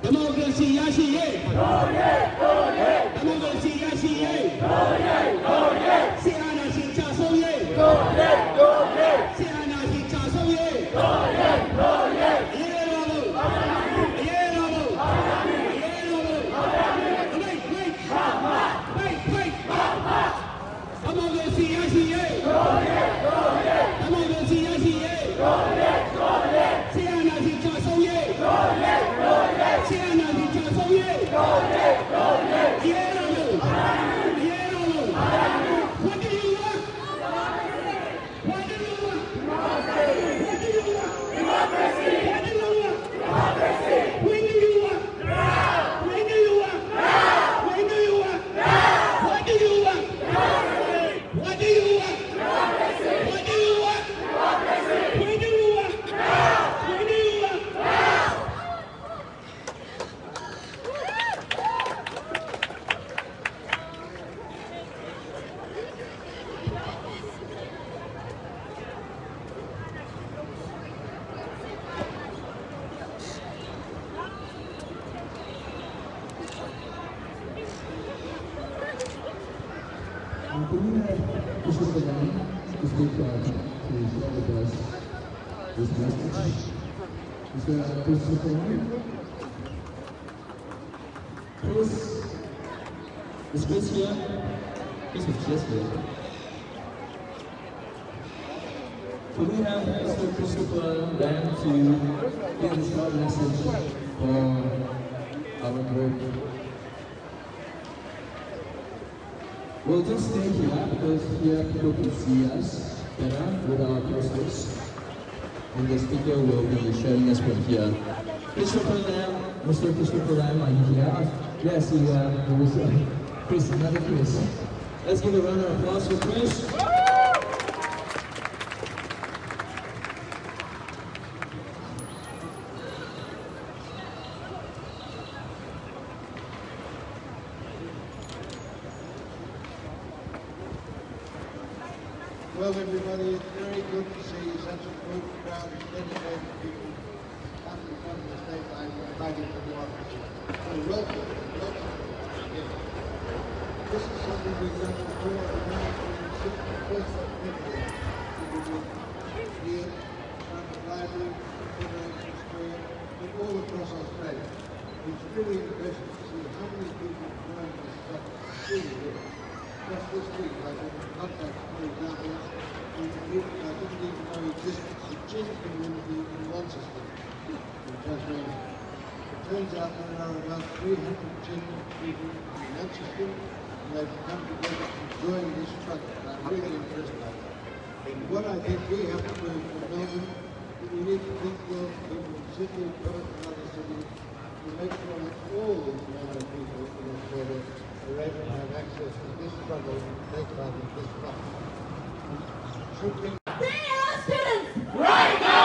Democracy ရရှိရေးDemocracy ရရှိရေးစစ်အာဏာရှင်ချဆုံးရေးစစ်အာဏာရှင်ချဆုံးရေးအရေးတော်ပုံအရေးတော်ပုံအရေးတော်ပုံDemocracy ရရှိရေးDemocracy ရရှိရေးစစ်အာဏာရှင်ချဆုံးရေးစစ်အာဏာရှင်ချဆုံးရေးအရေးတော်ပုံအရေးတော်ပုံ What do you want? What do you want? What do you want? Democracy. What do you want? Democracy. When do you want? Now. When do you want? Now. When do you want? Now. What do you want? Democracy. What do you want? Democracy. What do you want? Democracy. When do you want? Now. When do you want? Now. Do we have Mr. Benani to speak to share with us this message? Mr. Christopher Benani? Chris, is Chris here? Chris is just here. Do we have Mr. Christopher Benani to give a short message for our group? We'll just stay here because here people can see us better with our posters. And the speaker will be sharing us from here. Christopher Lam, Mr. Christopher Lam, are you here? Yes, you are. Chris, another Chris. Let's give a round of applause for Chris. Well, everybody, it's very good to see such a good crowd of dedicated people come to the state line fighting for democracy. So welcome. This is something we've done before, and now we're the first February. Here, front of library, Federation Square, and all across Australia. It's really impressive to see how many people join this stuff. Really good. Just this week, I got contact, for example, with a group I didn't even know existed, the gin community in Launceston, in Tasmania. It turns out there are about 300 gin people in Launceston, and they've come together to join this front, and I'm really impressed by that. And what I think we have to do for Melbourne, we need to think well, people in Sydney, Perth, and other cities, to make sure that all these Maori people in Australia are able to have access to this struggle and take part in this fight. Should we Right now!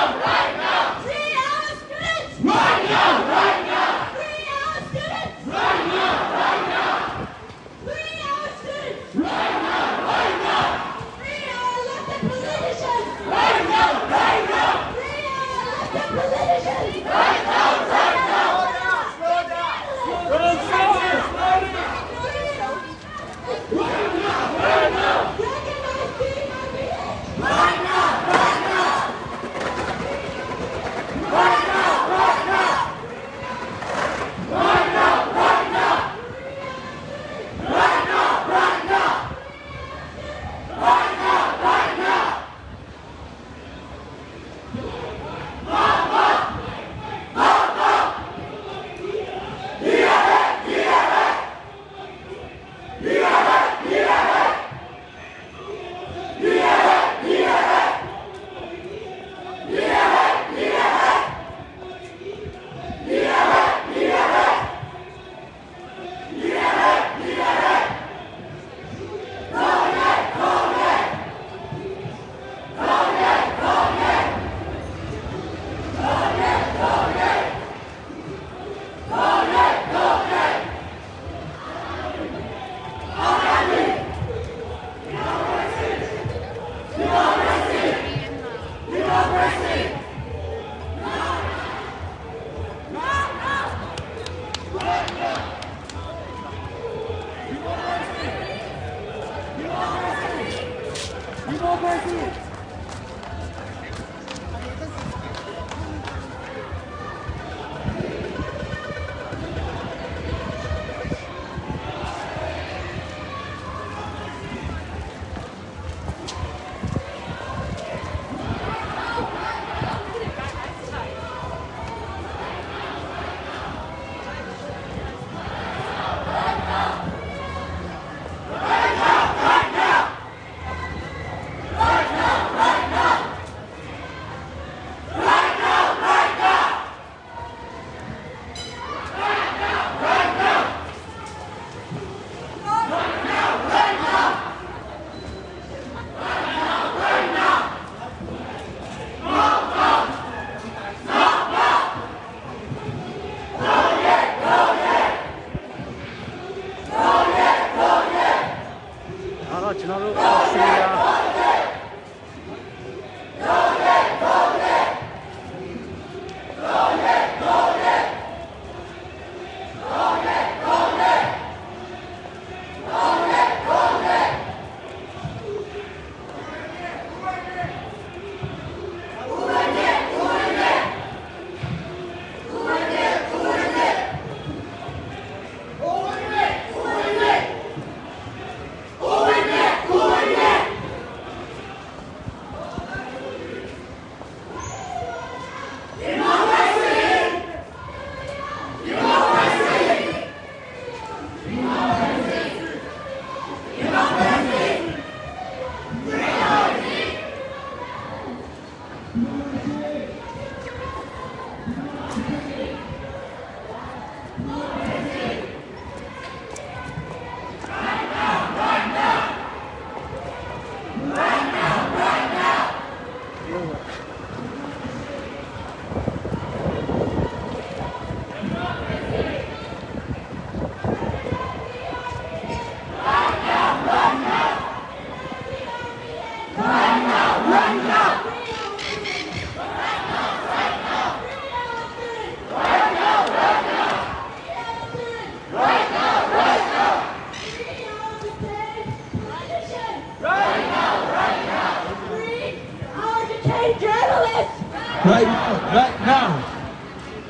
Right now,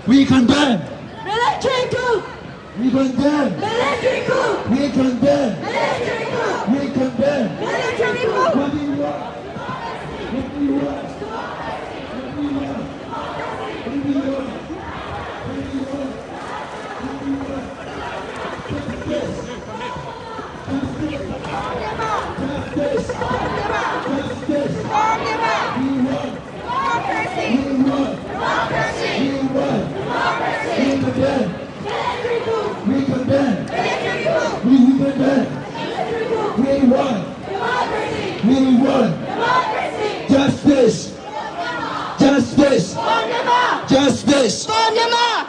we condemn. Military coup! We condemn. Military coup! We condemn. Military coup! We condemn. Military coup! What do you want? What do you want? What do you want? What do you want? What do you want? What do you want? Justice. Justice. Democracy! We won. We won. Democracy! We won. Democracy! We condemn. Military coup! We condemn. Military coup! We condemn. Military coup! We won. Democracy! We won. Democracy! Justice. Justice. Bondema! Justice. Bondema!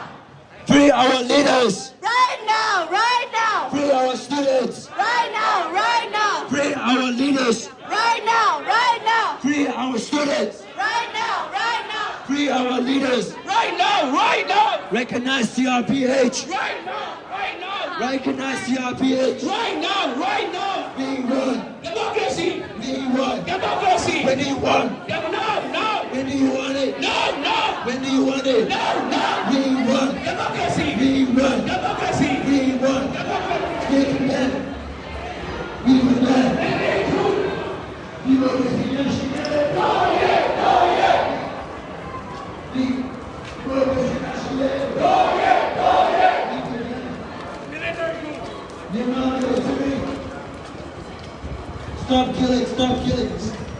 Free our leaders. Right now! Right now! Free our students. Right now! Right now! Free our leaders. Right now! Right now! Free our students. Right now! Right now! Free our leaders. Right now, right now, Recognize CRPH. right now, right now, Recognize CRPH. right now, right now. We won. Democracy, We won. democracy. When do you want? No, When do you want it? no, When do you want it? no. We won. Democracy, We won. democracy, We won. democracy. We condemn. We condemn. We were resignation. Stop killing, stop killing.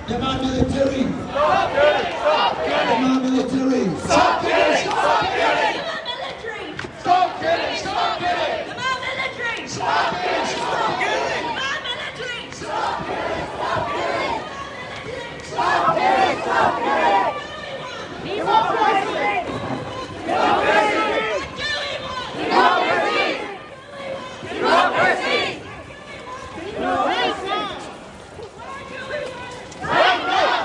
Demand military. Stop killing, stop killing, Demand military. stop killing, stop killing, Demand military! stop killing, stop killing, Demand military! stop killing, stop killing, Demand military! stop killing, stop killing, Stop killing! Stop killing! Democracy! Democracy! Democracy! Right now!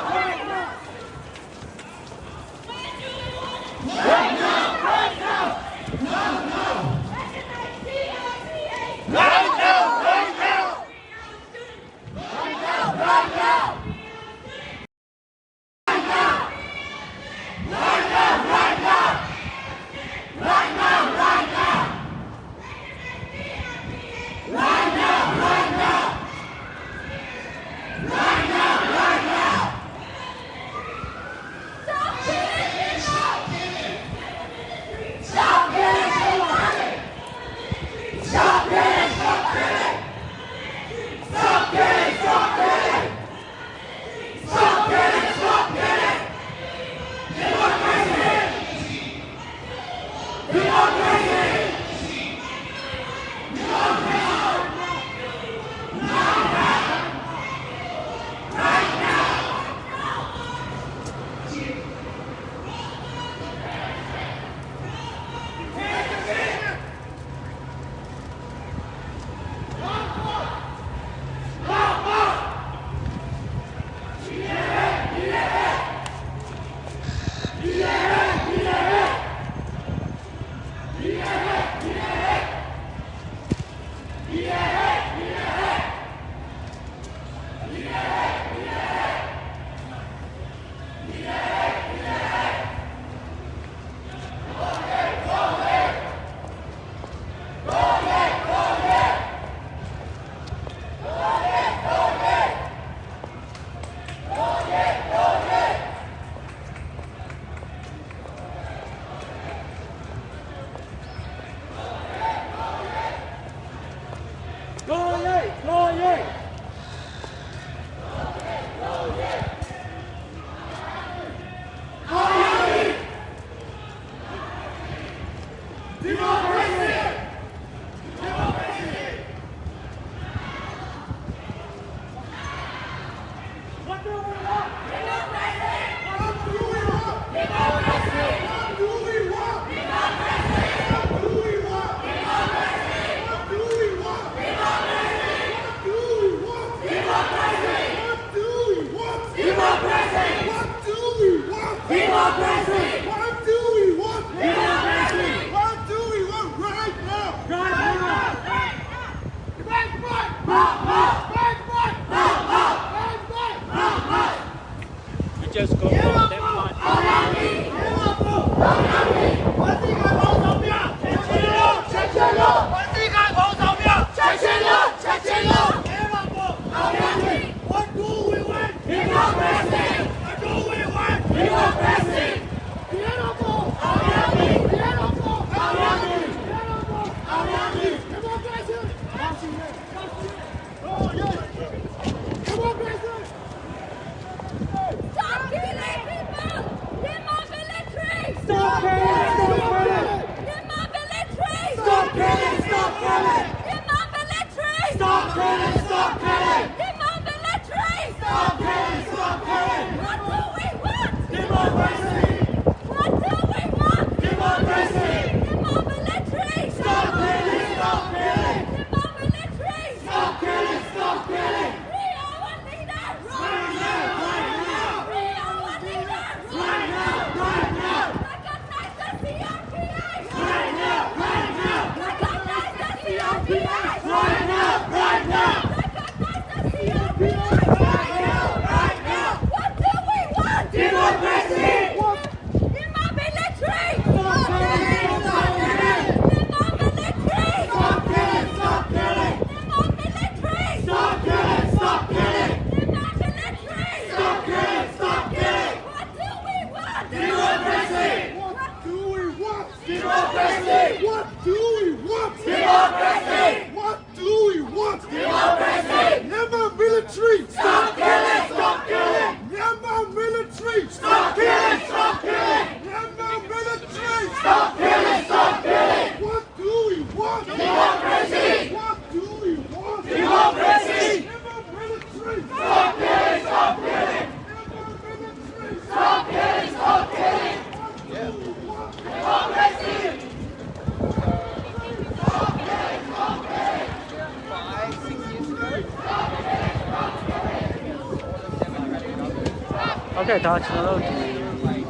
Okay ဒါကျွန်တော်တို့ဒီ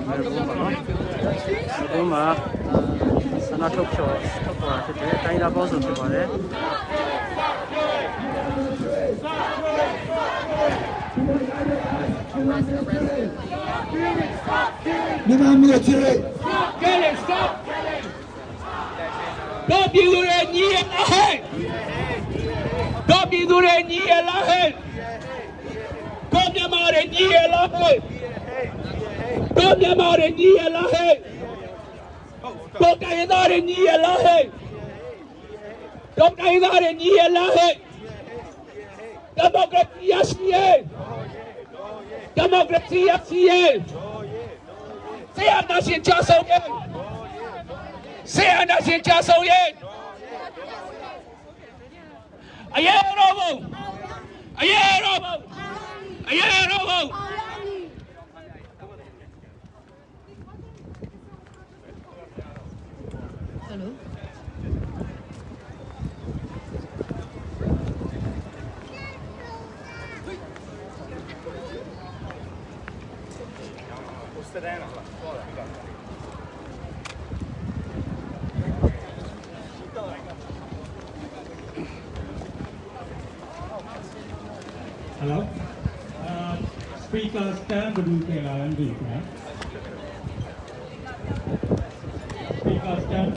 မဲဘုံပါနော်ဘုံမှာဆန္ဒထုတ်ဖော်တာဖြစ်တယ်တိုင်းသားပေါင်းစုံဖြစ်ပါတယ် မြန်မာမျိုးချစ် Stop killing! Stop killing! တော့ပြည်သူတွေညီရလားဟဲ့တော့ပြည်သူတွေညီရလားဟဲ့တော့မြန်မာတွေညီရလားဟဲ့တော့မြန်မာတွေညီရလားဟဲ့တော့တိုင်းသားတွေညီရလားဟဲ့တော့တိုင်းသားတွေညီရလားဟဲ့ Democracia siye! Democracia siye! Saya nasin jasong ye! Saya nasin jasong ye! Aye robo! Aye robo! Aye robo! Hello. Hello. Speaker stand dulu kelan di mana? Speaker stand.